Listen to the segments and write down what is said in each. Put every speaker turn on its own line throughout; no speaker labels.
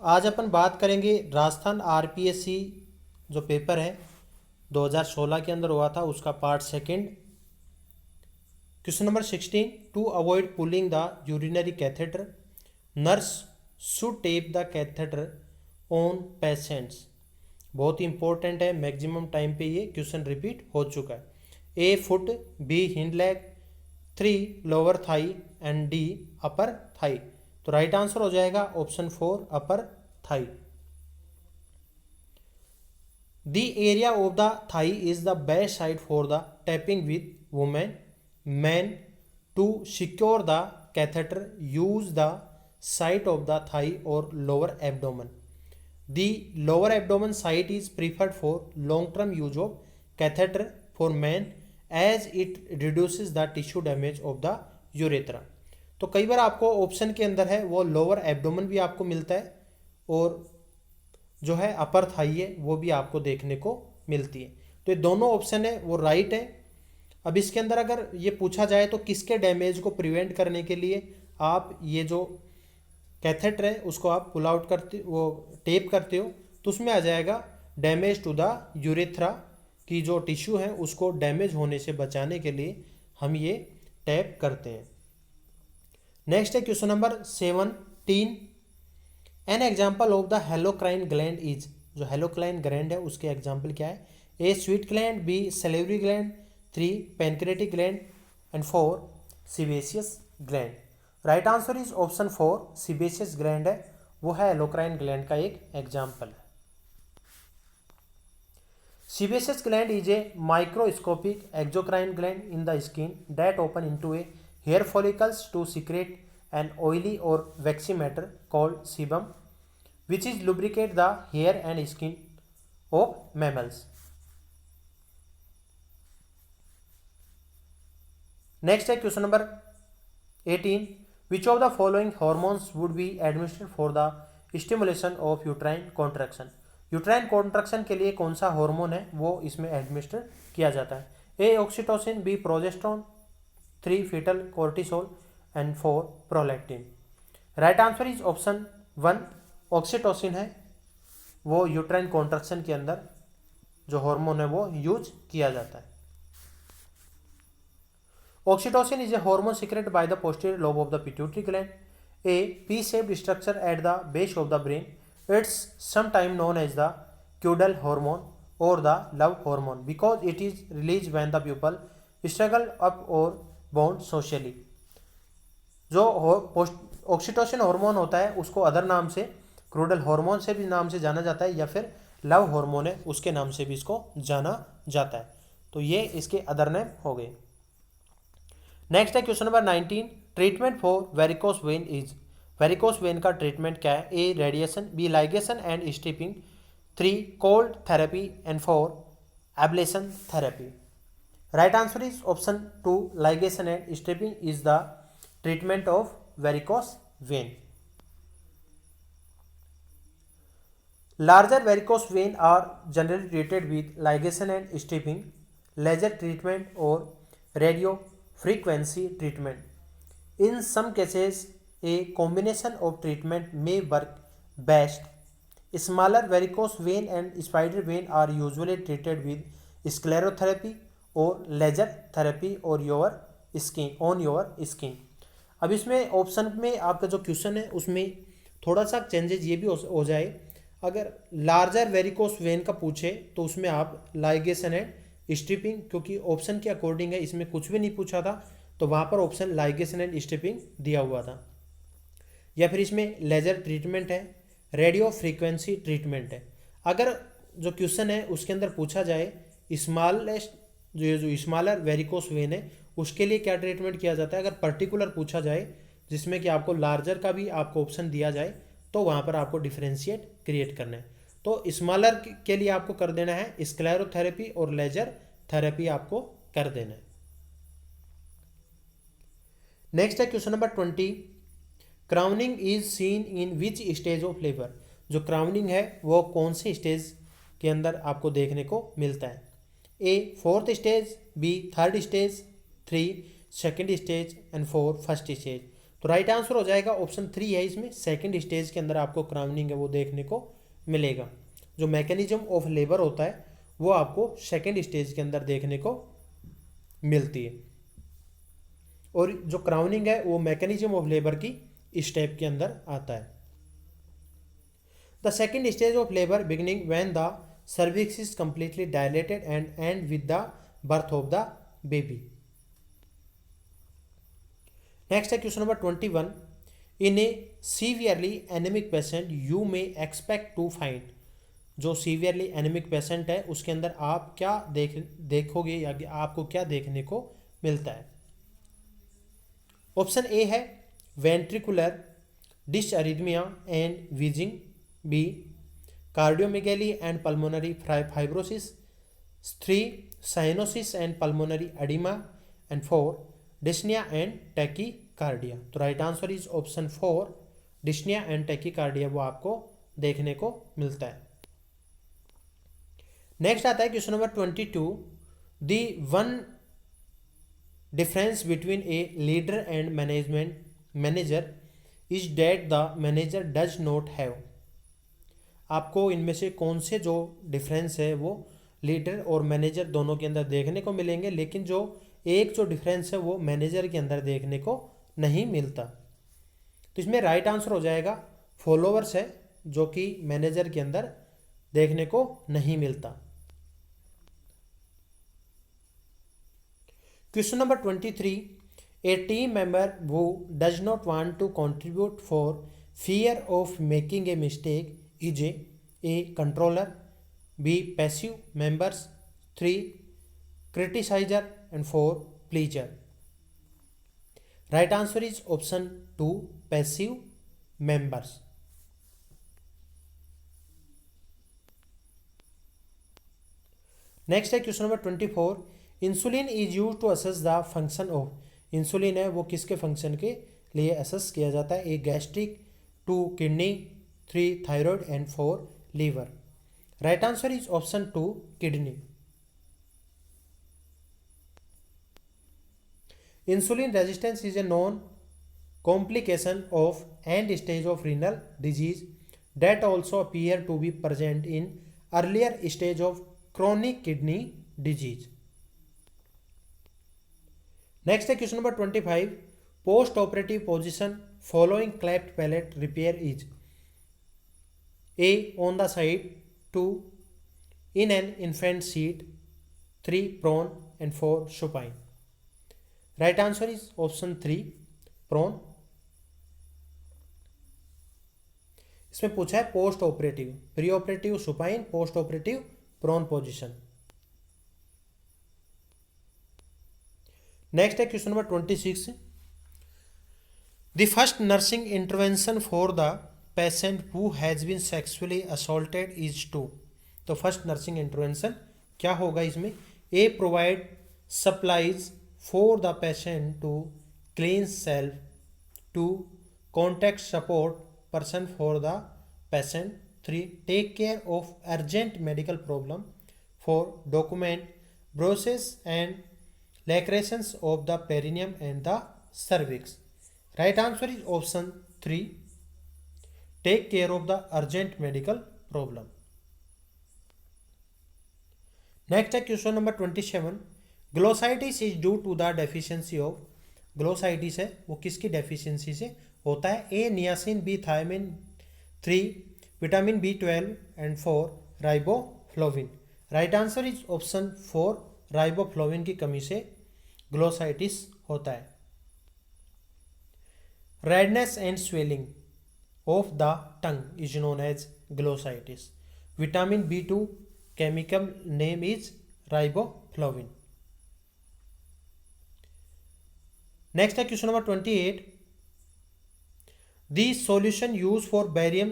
आज अपन बात करेंगे राजस्थान आरपीएससी जो पेपर है 2016 के अंदर हुआ था उसका part second. Question number 16, to avoid pulling the urinary catheter nurse should tape the catheter on patients. बहुत ही इंपॉर्टेंट है, मैक्सिमम टाइम पे ये क्वेश्चन रिपीट हो चुका है। A foot, B hind leg, 3 lower thigh and D upper thigh. तो right answer हो जाएगा option 4 upper thigh. The area of the thigh is the best side for the taping with women man to secure the catheter use the side of the thigh और lower abdomen. The lower abdomen site is preferred for long-term use of catheter for men as it reduces the tissue damage of the urethra। तो कई बार आपको option के अंदर है वो lower abdomen भी आपको मिलता है और जो है अपर थाई है वो भी आपको देखने को मिलती है। तो ये दोनों ऑप्शन है वो राइट है। अब इसके अंदर अगर ये पूछा जाए तो किसके डैमेज को प्रिवेंट करने के लिए आप ये जो कैथेटर है उसको आप पुल आउट करते वो टेप करते हो तो उसमें आ जाएगा डैमेज टू द यूरेथ्रा की जो टिश्यू है उसको डैमेज होने से बचाने के लिए हम ये टैप करते हैं। नेक्स्ट है question number 17, an example of the holocrine gland is. जो हेलोक्राइन ग्लैंड है उसके एग्जाम्पल क्या है? A sweat gland, B salivary gland, 3 pancreatic gland and 4 sebaceous gland. Right answer is option 4 sebaceous gland है, वो है एलोक्राइन ग्लैंड का एक एग्जाम्पल है। Sebaceous gland is a microscopic exocrine gland in the skin that open into a hair follicles to secrete an oily or waxy matter called sebum which is lubricate the hair and skin of mammals. Next है question number 18, which of the following hormones would be administered for the stimulation of uterine contraction। Uterine contraction के लिए कौन सा hormone है वो इसमें administer किया जाता है? A oxytocin, B progesterone, 3 fetal cortisol and 4 prolactin. Right answer is option 1 oxytocin है, वो यूट्राइन कॉन्ट्रैक्शन के अंदर जो हार्मोन है वो यूज किया जाता है। Oxytocin is a hormone secreted by the posterior lobe of the pituitary gland. A P shaped structure at the base of the brain. It's sometimes known as the caudal hormone or the love hormone because it is released when the pupil struggle up or bond socially। जो oxytocin hormone होता है उसको other नाम से क्रूडल hormone से भी नाम से जाना जाता है या फिर लव हार्मोन है उसके नाम से भी इसको जाना जाता है। तो ये इसके अदर नेम हो गए। नेक्स्ट है question number 19, treatment for varicose vein is. Varicose vein का ट्रीटमेंट क्या है? A radiation, B ligation and stripping, 3 cold therapy and 4 ablation therapy. Right answer is option 2 ligation and stripping is the treatment of varicose vein. Larger varicose vein are generally treated with ligation and stripping, laser treatment और radio frequency treatment. In some cases a combination of treatment may work best. Smaller varicose vein and spider vein are usually treated with sclerotherapy or laser therapy or your on your skin। अब इसमें option में आपका जो question है उसमें थोड़ा सा changes ये भी हो जाए। अगर लार्जर वेरिकोस वेन का पूछे तो उसमें आप लाइगेशन एंड स्ट्रिपिंग, क्योंकि ऑप्शन के अकॉर्डिंग है इसमें कुछ भी नहीं पूछा था तो वहाँ पर ऑप्शन लाइगेशन एंड स्ट्रिपिंग दिया हुआ था। या फिर इसमें लेजर ट्रीटमेंट है, रेडियो फ्रीक्वेंसी ट्रीटमेंट है। अगर जो क्वेश्चन है उसके अंदर पूछा जाए स्मॉलेस्ट जो स्मॉलर वेरिकोस वेन है उसके लिए क्या ट्रीटमेंट किया जाता है, अगर पर्टिकुलर पूछा जाए जिसमें कि आपको लार्जर का भी आपको ऑप्शन दिया जाए तो वहाँ पर आपको डिफ्रेंशिएट क्रिएट करना है। तो स्मॉलर के लिए आपको कर देना है स्क्लेरोथेरेपी और लेजर थेरेपी आपको कर देना है। नेक्स्ट है question number 20, crowning is seen in which stage of labour. जो क्राउनिंग है वो कौन से स्टेज के अंदर आपको देखने को मिलता है? A 4th stage, B 3rd stage, 3 2nd stage and 4 first stage. तो राइट आंसर हो जाएगा ऑप्शन 3 है इसमें। सेकंड स्टेज के अंदर आपको क्राउनिंग है वो देखने को मिलेगा। जो मैकेनिज्म ऑफ लेबर होता है वो आपको सेकंड स्टेज के अंदर देखने को मिलती है, और जो क्राउनिंग है वो मैकेनिज्म ऑफ लेबर की स्टेप के अंदर आता है। The second stage of labour beginning when the cervix is completely dilated and end with the birth of the baby. Next है question number 21. In a severely anemic patient you may expect to find. जो severely anaemic patient है उसके अंदर आप क्या देखोगे या आपको क्या देखने को मिलता है। ऑप्शन ए है ventricular dysarrhythmia and wheezing, B cardiomegaly and pulmonary fibrosis, 3 cyanosis and pulmonary oedema, and 4 dyspnoea and tachycardia. तो right answer is option 4 dyspnoea and tachycardia वो आपको देखने को मिलता है। नेक्स्ट आता है question number 22. The one difference between a leader and manager is that the manager does not have. आपको इनमें से कौन से जो डिफरेंस है वो लीडर और मैनेजर दोनों के अंदर देखने को मिलेंगे, लेकिन जो एक जो डिफरेंस है वो मैनेजर के अंदर देखने को नहीं मिलता। तो इसमें राइट आंसर हो जाएगा फॉलोअर्स है, जो कि मैनेजर के अंदर देखने को नहीं मिलता। Question number 23. A team member who does not want to contribute for fear of making a mistake is A controller, B passive members, 3 criticizer, and 4 pleaser. Right answer is option 2 passive members. Next है question number 24. Insulin is use to assess the function of. Insulin है वो किसके function के लिए assess किया जाता है? A gastric, 2 kidney, 3 thyroid and 4 liver. Right answer is option 2 kidney. Insulin resistance is a known complication of end stage of renal disease that also appear to be present in earlier stage of chronic kidney disease. Next है question number 25. Post operative position following cleft palate repair is a on the side, 2 in an infant seat, 3 prone and 4 supine. Right answer is option 3 prone. इसमें पूछा है post operative, pre operative supine, post operative prone position. Next है question number 26. The first nursing intervention for the patient who has been sexually assaulted is to. तो first nursing intervention क्या होगा इसमें? A provide supplies for the patient to clean self, 2 contact support person for the patient, 3 take care of urgent medical problem, 4 document bruises and lacerations of the perineum and the cervix. Right answer is option 3 take care of the urgent medical problem. Next है question number 27. Glossitis is due to the deficiency of. Glossitis है वो किसकी deficiency से होता है? A niacin, B thiamine, 3 vitamin B12 and 4 riboflavin. Right answer is option 4 riboflavin की कमी से ग्लोसाइटिस होता है. Redness and swelling of the tongue is known as glossitis. Vitamin B2 chemical name is riboflavin. Next है question number 28. The solution use for barium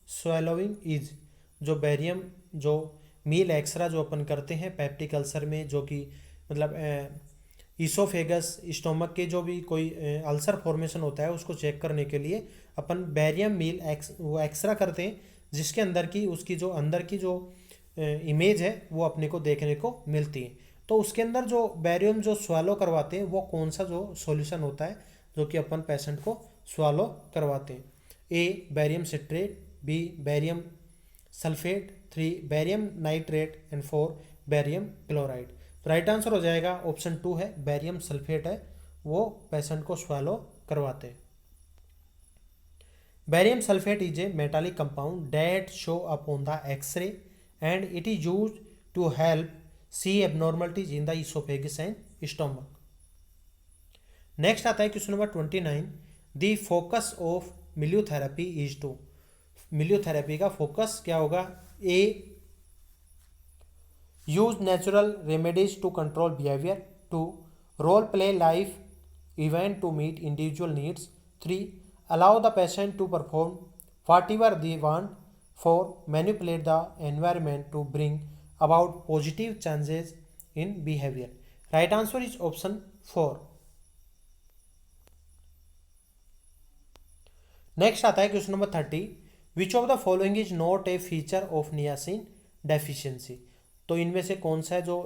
swallowing is. जो barium जो मील x-ray जो अपन करते हैं पेप्टिक अल्सर में, जो कि मतलब ईसोफेगस स्टोमक के जो भी कोई अल्सर फॉर्मेशन होता है उसको चेक करने के लिए अपन बैरियम मील वो एक्सरा करते हैं, जिसके अंदर की उसकी जो अंदर की जो इमेज है वो अपने को देखने को मिलती है. तो उसके अंदर जो बैरियम जो स्वेलो करवाते हैं वो कौन सा जो सॉल्यूशन होता है जो कि अपन पेशेंट को स्वालो करवाते हैं। A barium citrate, B barium sulphate, 3 barium nitrate and 4 barium chloride. तो राइट आंसर हो जाएगा ऑप्शन 2 है, बैरियम सल्फेट है वो पेशेंट को स्वालो करवाते हैं। Barium sulfate is a metallic compound that show up on the X-ray and it is used to help see abnormalities in the esophagus and stomach. Next आता है question number 29, the focus of miliotherapy is to, miliotherapy का focus क्या होगा? A use natural remedies to control behavior, 2 role play life event to meet individual needs, 3 allow the patient to perform whatever they want, 4 manipulate the environment to bring about positive changes in behavior. Right answer is option 4. Next आता है question number 30, which of the following is not a feature of niacin deficiency. तो इनमें से कौन सा है जो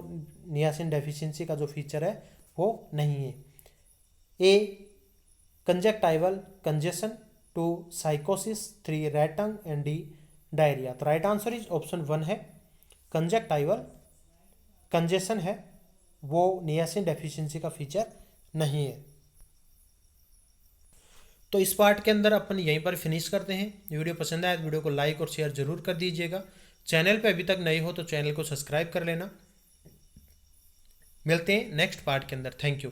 niacin deficiency का जो फीचर है वो नहीं है? ए कंजक्टाइवल कंजेशन, 2 साइकोसिस, 3 red tongue and D diarrhoea. तो राइट आंसर इज ऑप्शन 1 है, कंजक्टाइवल कंजेशन है वो नियासिन डेफिशिएंसी का फीचर नहीं है। तो इस पार्ट के अंदर अपन यहीं पर फिनिश करते हैं। वीडियो पसंद आए तो वीडियो को लाइक और शेयर जरूर कर दीजिएगा। चैनल पे अभी तक नए हो तो चैनल को सब्सक्राइब कर लेना। मिलते हैं नेक्स्ट पार्ट के अंदर। Thank you.